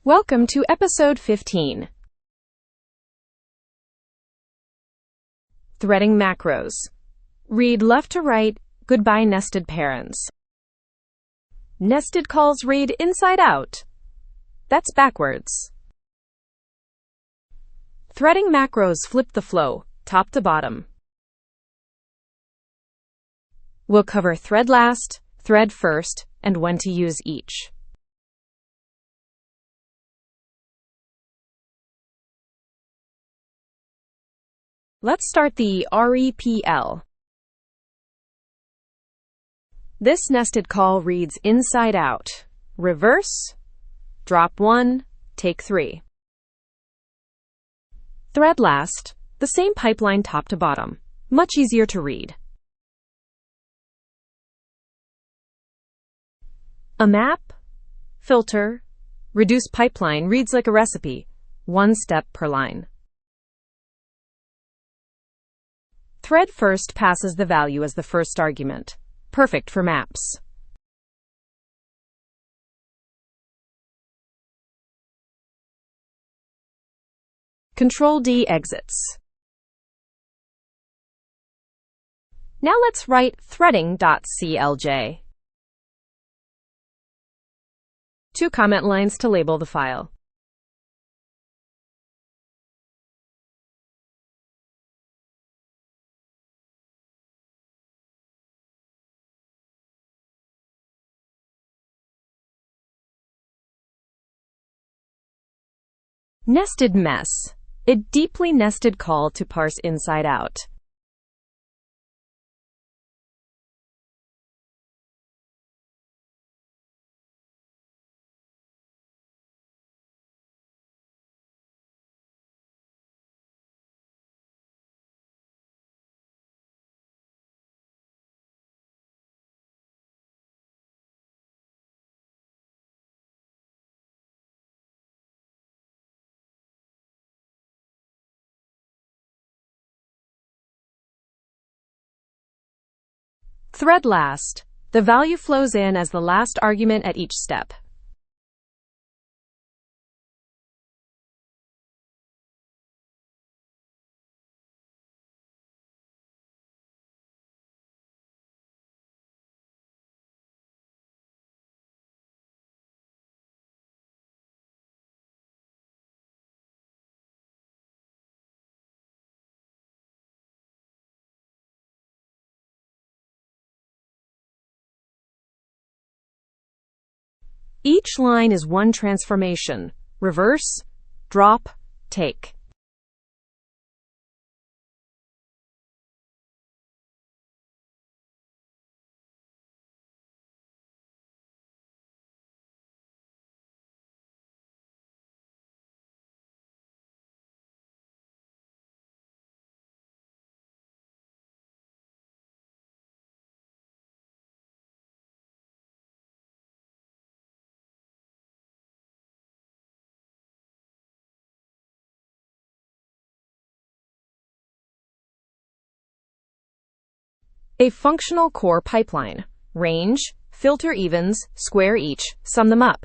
Welcome to episode 15. Threading macros. Read left to right, goodbye nested parents. Nested calls read inside out. That's backwards. Threading macros flip the flow, top to bottom. We'll cover thread last, thread first, and when to use each. Let's start the REPL. This nested call reads inside out. Reverse, drop 1, take 3. Thread last, the same pipeline top to bottom. Much easier to read. A map, filter, reduce pipeline reads like a recipe, 1 step per line. Thread first passes the value as the first argument. Perfect for maps. Control-D exits. Now let's write threading.clj. 2 comment lines to label the file. Nested mess. A deeply nested call to parse inside out. Thread last. The value flows in as the last argument at each step. Each line is one transformation. Reverse, drop, take. A functional core pipeline. Range, filter evens, square each, sum them up.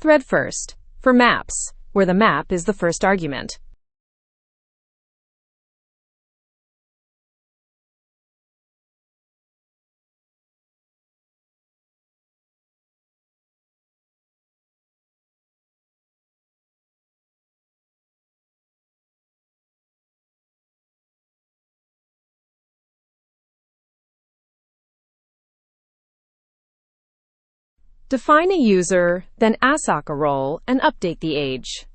Thread first. For maps, where the map is the first argument. Define a user, then assoc a role, and update the age.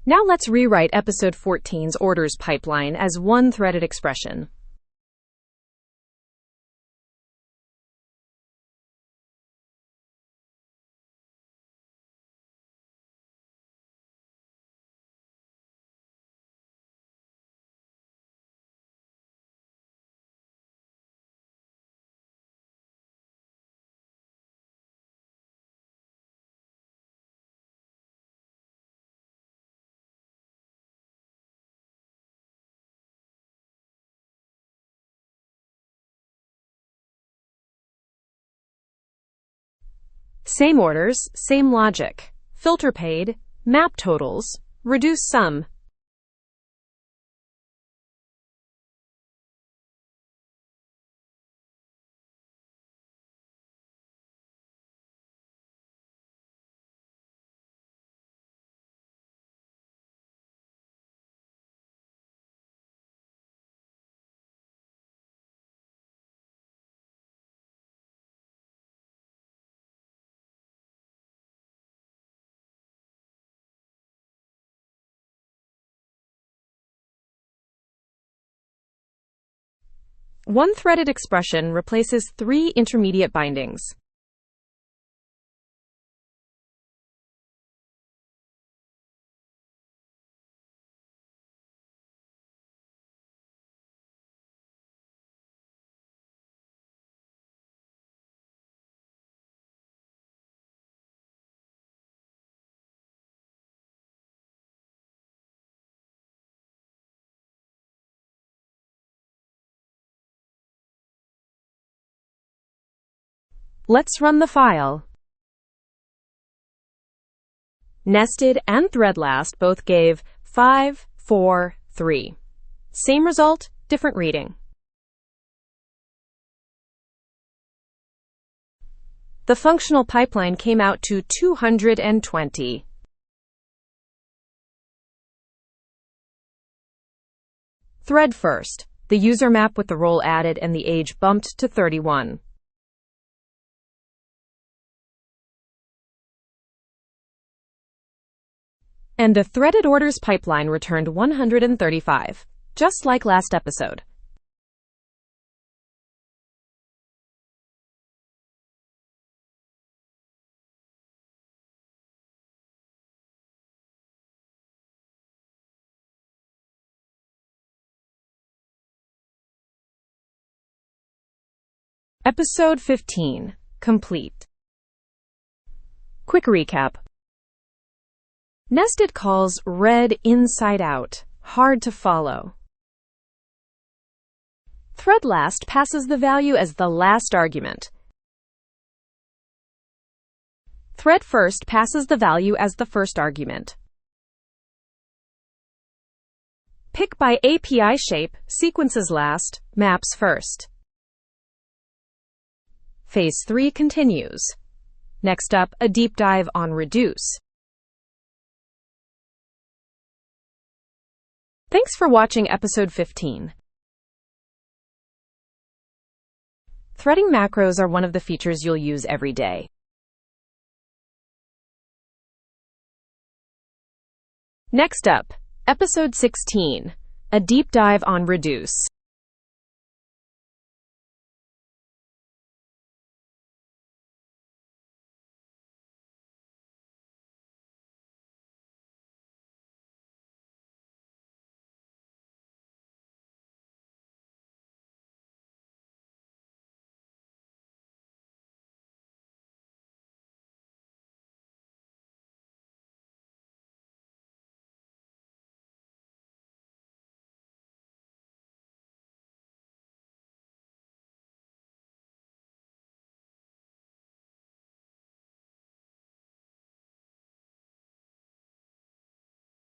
Now let's rewrite episode 14's orders pipeline as one threaded expression. Same orders, same logic. Filter paid, map totals, reduce sum. One threaded expression replaces three intermediate bindings. Let's run the file. Nested and thread-last both gave 5, 4, 3. Same result, different reading. The functional pipeline came out to 220. Thread first. The user map with the role added and the age bumped to 31. And the threaded orders pipeline returned 135, just like last episode. Episode 15, complete. Quick recap. Nested calls read inside out, hard to follow. Thread-last passes the value as the last argument. Thread-first passes the value as the first argument. Pick by API shape, sequences last, maps first. Phase 3 continues. Next up, a deep dive on reduce. Thanks for watching episode 15. Threading macros are one of the features you'll use every day. Next up, episode 16, a deep dive on reduce.